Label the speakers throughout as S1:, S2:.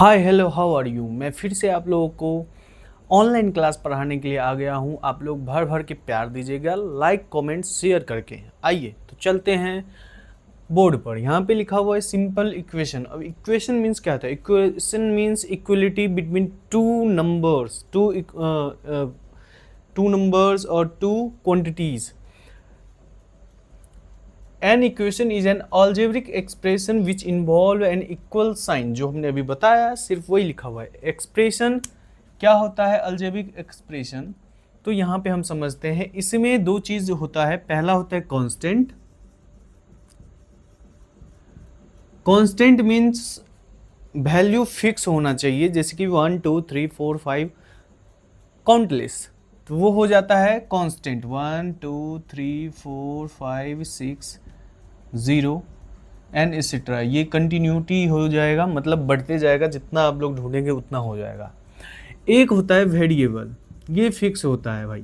S1: Hi hello how are you. मैं फिर से आप लोगों को ऑनलाइन क्लास पढ़ाने के लिए आ गया हूँ। आप लोग भर भर के प्यार दीजिएगा, लाइक कमेंट शेयर करके। आइए तो चलते हैं बोर्ड पर। यहाँ पे लिखा हुआ है सिंपल इक्वेशन। अब इक्वेशन मीन्स क्या होता है? Equation means equality between two numbers और two quantities. An equation is an algebraic expression which involve an equal sign. जो हमने अभी बताया सिर्फ वही लिखा हुआ है। एक्सप्रेशन क्या होता है? Algebraic expression. तो यहाँ पे हम समझते हैं इसमें दो चीज होता है। पहला होता है constant. Constant means value fix होना चाहिए, जैसे कि 1 2 3 4 5 काउंटलेस, तो वो हो जाता है कांस्टेंट। 1 2 3 4 5 6 0 and etcetera. ये कंटिन्यूटी हो जाएगा, मतलब बढ़ते जाएगा, जितना आप लोग ढूंढेंगे उतना हो जाएगा। एक होता है वेरिएबल, ये फिक्स होता है भाई।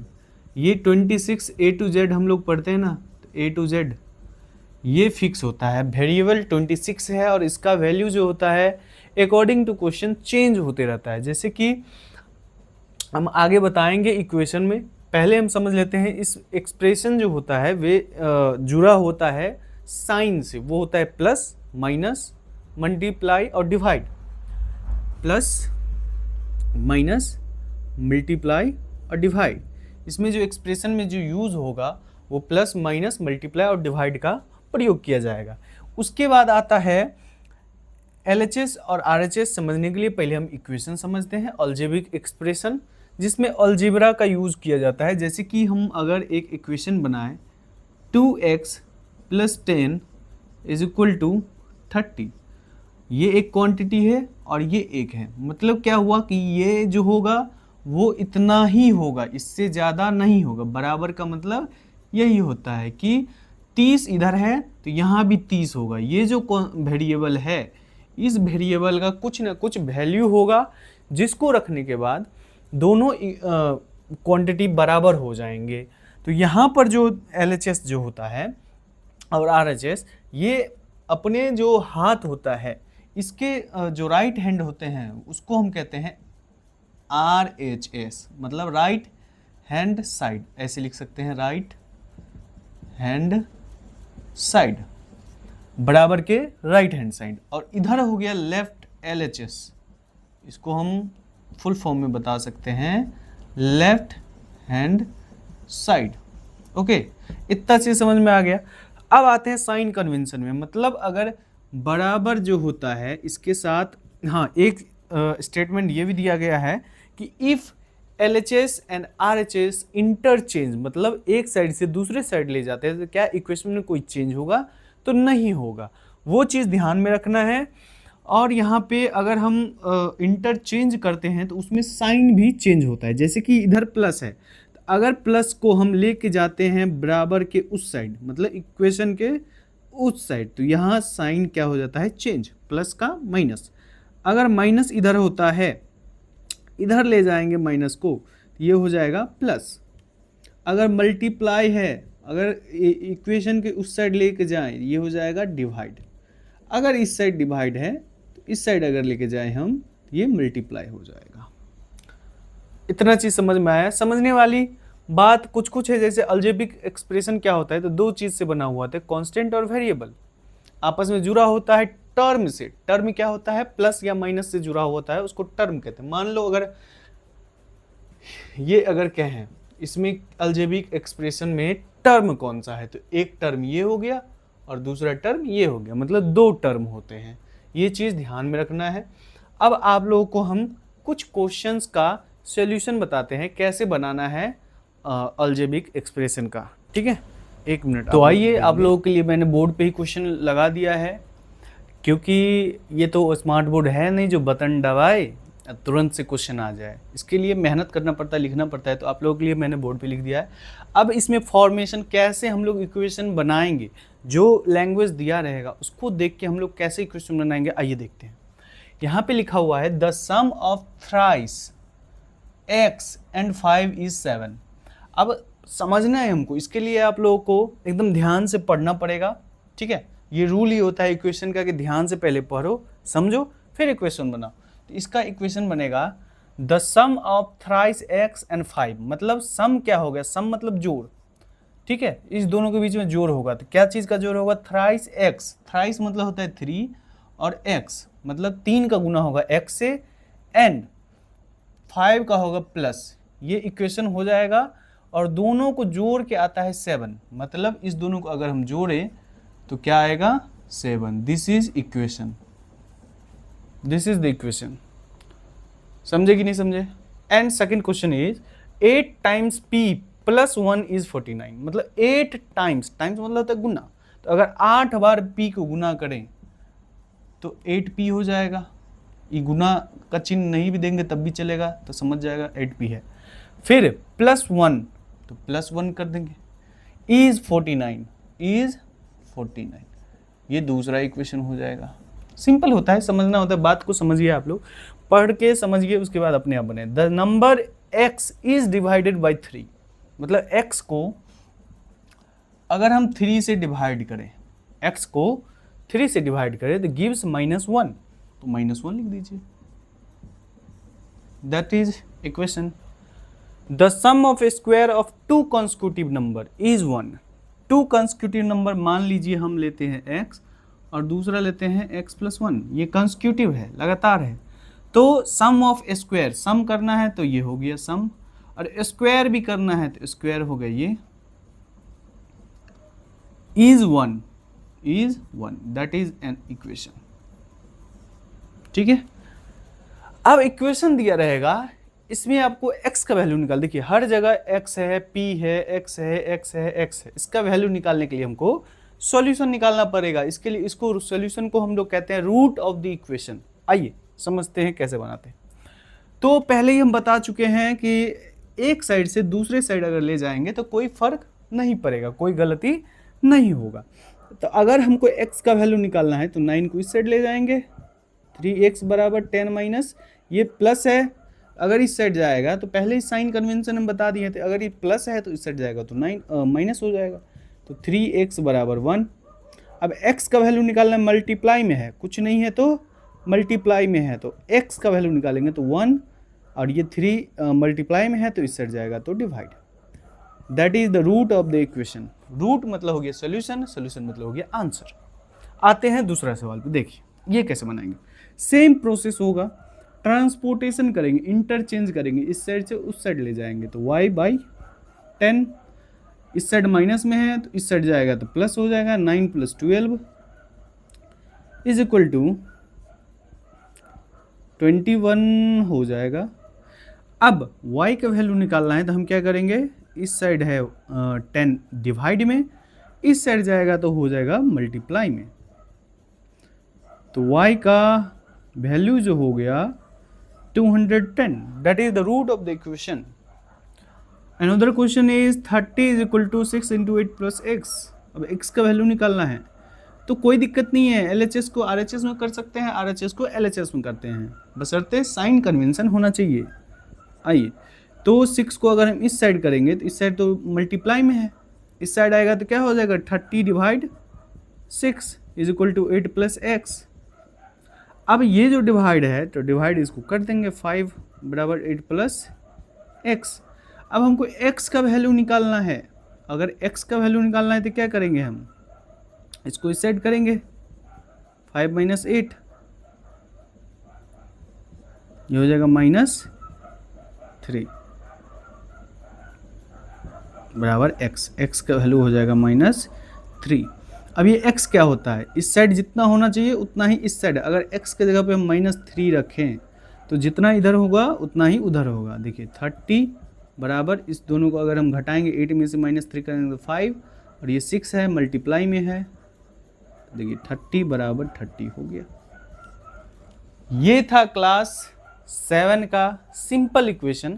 S1: ये 26 A to Z हम लोग पढ़ते हैं ना, A to Z ये फिक्स होता है। वेरिएबल 26 है और इसका वैल्यू जो होता है अकॉर्डिंग टू क्वेश्चन चेंज होते रहता है। जैसे कि हम आगे बताएंगे इक्वेशन में। पहले हम समझ लेते हैं इस एक्सप्रेशन जो होता है वे जुड़ा होता है साइन से। वो होता है प्लस माइनस मल्टीप्लाई और डिवाइड। प्लस माइनस मल्टीप्लाई और डिवाइड। इसमें जो एक्सप्रेशन में जो यूज होगा वो प्लस माइनस मल्टीप्लाई और डिवाइड का प्रयोग किया जाएगा। उसके बाद आता है LHS और RHS। समझने के लिए पहले हम इक्वेशन समझते हैं, अलजेब्रिक एक्सप्रेशन, जिसमें अलजेब्रा का यूज किया जाता है। जैसे कि हम अगर एक इक्वेशन बनाएं 2x + 10 = 30, ये एक क्वांटिटी है और ये एक है। मतलब क्या हुआ कि ये जो होगा वो इतना ही होगा, इससे ज़्यादा नहीं होगा। बराबर का मतलब यही होता है कि 30 इधर है तो यहाँ भी 30 होगा। ये जो वेरिएबल है, इस वेरिएबल का कुछ ना कुछ वैल्यू होगा, जिसको रखने के बाद दोनों क्वांटिटी बराबर हो जाएंगे। तो यहाँ पर जो LHS जो होता है और RHS, ये अपने जो हाथ होता है इसके जो राइट हैंड होते हैं उसको हम कहते हैं RHS, मतलब राइट हैंड साइड। ऐसे लिख सकते हैं, राइट हैंड साइड, बराबर के राइट हैंड साइड। और इधर हो गया लेफ्ट LHS, इसको हम फुल फॉर्म में बता सकते हैं लेफ्ट हैंड साइड। ओके, इतना चीज समझ में आ गया। अब आते हैं साइन कन्वेंशन में। मतलब अगर बराबर जो होता है इसके साथ, हाँ, एक स्टेटमेंट ये भी दिया गया है कि if LHS and RHS interchange, मतलब एक साइड से दूसरे साइड ले जाते हैं तो क्या इक्वेशन में कोई चेंज होगा? तो नहीं होगा। वो चीज़ ध्यान में रखना है। और यहाँ पे अगर हम इंटरचेंज करते हैं तो उसमें साइन भी चेंज होता है। जैसे कि इधर प्लस है, तो अगर प्लस को हम लेके जाते हैं बराबर के उस साइड, मतलब इक्वेशन के उस साइड, तो यहाँ साइन क्या हो जाता है? चेंज, प्लस का माइनस। अगर माइनस इधर होता है, इधर ले जाएंगे माइनस को, ये हो जाएगा प्लस। अगर मल्टीप्लाई है, अगर इक्वेशन के उस साइड लेके जाएं, ये हो जाएगा डिवाइड। अगर इस साइड डिवाइड है तो इस साइड अगर लेके जाएं हम, ये मल्टीप्लाई हो जाएगा। इतना चीज समझ में आया? समझने वाली बात कुछ कुछ है। जैसे अलजेब्रिक एक्सप्रेशन क्या होता है, तो दो चीज से बना हुआ था, कांस्टेंट और वेरिएबल। आपस में जुड़ा होता है टर्म से। टर्म क्या होता है? प्लस या माइनस से जुड़ा होता है, उसको टर्म कहते हैं। मान लो अगर कहें इसमें अलजेब्रिक एक्सप्रेशन में टर्म कौन सा है, तो एक टर्म ये हो गया और दूसरा टर्म ये हो गया, मतलब दो टर्म होते हैं। ये चीज ध्यान में रखना है। अब आप लोगों को हम कुछ क्वेश्चंस का सॉल्यूशन बताते हैं, कैसे बनाना है अलजेब्रिक एक्सप्रेशन का। ठीक है, एक मिनट। तो आइए, आप लोगों के लिए मैंने बोर्ड पे ही क्वेश्चन लगा दिया है, क्योंकि ये तो स्मार्ट बोर्ड है नहीं जो बटन दबाए तुरंत से क्वेश्चन आ जाए। इसके लिए मेहनत करना पड़ता है, लिखना पड़ता है। तो आप लोगों के लिए मैंने बोर्ड पे लिख दिया है। अब इसमें फॉर्मेशन कैसे हम लोग इक्वेशन बनाएंगे, जो लैंग्वेज दिया रहेगा उसको देख के हम लोग कैसे इक्वेशन बनाएंगे, आइए देखते हैं। यहाँ पे लिखा हुआ है the sum of thrice x and 5 is 7। अब समझना है हमको, इसके लिए आप लोगों को एकदम ध्यान से पढ़ना पड़ेगा। ठीक है, ये रूल ही होता है इक्वेशन का कि ध्यान से पहले पढ़ो, समझो, फिर इक्वेशन बनाओ। तो इसका इक्वेशन बनेगा the sum of thrice X and 5, मतलब सम क्या हो गया, सम मतलब जोड़, ठीक है, इस दोनों के बीच में जोड़ होगा। तो क्या चीज़ का जोड़ होगा, थ्राइस एक्स, थ्राइस मतलब होता है 3 और एक्स मतलब 3 का गुना होगा एक्स से, एंड 5 का होगा प्लस, ये इक्वेशन हो जाएगा। और दोनों को जोड़ के आता है 7, मतलब इस दोनों को अगर हम जोड़ें तो क्या आएगा 7। This is equation, this is the equation. समझे कि नहीं समझे? And second question is 8 times p plus 1 is 49, मतलब 8 टाइम्स, टाइम्स मतलब होता है गुना, तो अगर 8 बार p को गुना करें तो 8p हो जाएगा। ये गुना का चिन्ह नहीं भी देंगे तब भी चलेगा, तो समझ जाएगा 8p है। फिर प्लस 1, तो प्लस 1 कर देंगे, इज 49, इज 49, ये दूसरा इक्वेशन हो जाएगा। सिंपल होता है, समझना होता है, बात को समझिए, आप लोग पढ़ के समझिए, उसके बाद अपने आप बने। The number x is divided by 3, मतलब x को अगर हम 3 से डिवाइड करें, x को 3 से डिवाइड करें तो गिव्स -1, तो -1 लिख दीजिए, that is equation. The sum of square of 2 consecutive number is 1, 2 consecutive number मान लीजिए हम लेते हैं x और दूसरा लेते हैं x प्लस 1, ये कंसेक्यूटिव है, लगातार है, तो सम ऑफ स्क्वायर, सम करना है तो ये हो गया सम, और स्क्वायर भी करना है तो स्क्वायर हो गया ये, is 1, that is an equation. ठीक है, अब इक्वेशन दिया रहेगा, इसमें आपको x का वैल्यू निकाल, देखिए हर जगह x है, p है, x है, x है, x है, इसका वैल्यू निकालने के लिए हमको सॉल्यूशन निकालना पड़ेगा। इसके लिए इसको सॉल्यूशन को हम लोग कहते हैं रूट ऑफ द इक्वेशन। आइए समझते हैं कैसे बनाते हैं। तो पहले ही हम बता चुके हैं कि एक साइड से दूसरे साइड अगर ले जाएंगे तो कोई फर्क नहीं पड़ेगा, कोई गलती नहीं होगा। तो अगर हमको x का वैल्यू निकालना है तो 9 को इस साइड ले जाएंगे, 3x बराबर 10 माइनस, ये प्लस है, अगर इस साइड जाएगा तो पहले ही साइन कन्वेंशन हम बता दिए थे, अगर ये प्लस है तो इस साइड जाएगा तो 9 माइनस हो जाएगा, तो 3x बराबर 1। अब x का वैल्यू निकालना मल्टीप्लाई में है, कुछ नहीं है तो मल्टीप्लाई में है, तो x का वैल्यू निकालेंगे तो 1, और ये 3 मल्टीप्लाई में है तो इस साइड जाएगा तो divide, that is the root of the equation. Root मतलब हो गया सोल्यूशन, सोल्यूशन मतलब हो गया आंसर। आते हैं दूसरा सवाल पे, देखिए ये कैसे बनाएंगे। सेम प्रोसेस होगा, ट्रांसपोर्टेशन करेंगे, इंटरचेंज करेंगे, इस साइड से उस साइड ले जाएंगे तो y बाई 10, इस साइड माइनस में है तो इस साइड जाएगा तो प्लस हो जाएगा, 9 प्लस 12 इज इक्वल टू 21 हो जाएगा। अब y का वैल्यू निकालना है तो हम क्या करेंगे, इस साइड है 10 डिवाइड में, इस साइड जाएगा तो हो जाएगा मल्टीप्लाई में, तो y का वैल्यू जो हो गया 210, that is the root of the equation. Another question is 30 is equal to 6 into 8 plus X. अब x का वैल्यू निकालना है तो कोई दिक्कत नहीं है, LHS को RHS में कर सकते हैं, RHS को LHS में करते हैं, बशर्ते साइन कन्वेंशन होना चाहिए। आइए, तो 6 को अगर हम इस साइड करेंगे तो इस साइड तो मल्टीप्लाई में है, इस साइड आएगा तो क्या हो जाएगा 30 divide 6 is equal to 8 plus X. अब ये जो डिवाइड है तो डिवाइड इसको कर देंगे, 5 बराबर 8 प्लस एक्स। अब हमको x का वैल्यू निकालना है, अगर x का वैल्यू निकालना है तो क्या करेंगे, हम इसको इस साइड करेंगे, 5 माइनस 8, ये हो जाएगा -3 बराबर x, x का वैल्यू हो जाएगा -3। अब ये x क्या होता है, इस साइड जितना होना चाहिए उतना ही इस साइड, अगर x के जगह पे हम -3 रखें तो जितना इधर होगा उतना ही उधर होगा। देखिए 30 बराबर, इस दोनों को अगर हम घटाएंगे 8 में से -3 करेंगे तो 5, और ये 6 है मल्टीप्लाई में है, देखिए 30 बराबर 30 हो गया। ये था क्लास 7 का सिंपल इक्वेशन।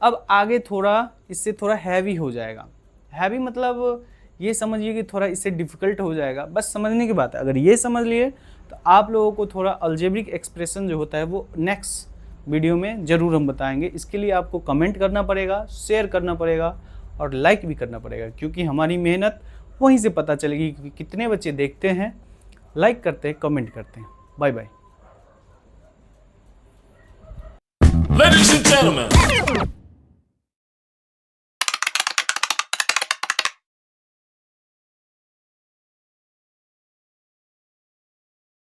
S1: अब आगे थोड़ा इससे थोड़ा हैवी हो जाएगा, हैवी मतलब ये समझिए कि थोड़ा इससे डिफिकल्ट हो जाएगा, बस समझने की बात है। अगर ये समझ लिए तो आप लोगों को थोड़ा अलजेब्रिक एक्सप्रेशन जो होता है वो नेक्स्ट वीडियो में ज़रूर हम बताएंगे। इसके लिए आपको कमेंट करना पड़ेगा, शेयर करना पड़ेगा और लाइक भी करना पड़ेगा, क्योंकि हमारी मेहनत वहीं से पता चलेगी कि कितने बच्चे देखते हैं, लाइक करते हैं, कमेंट करते हैं। Bye bye.
S2: Ladies and gentlemen,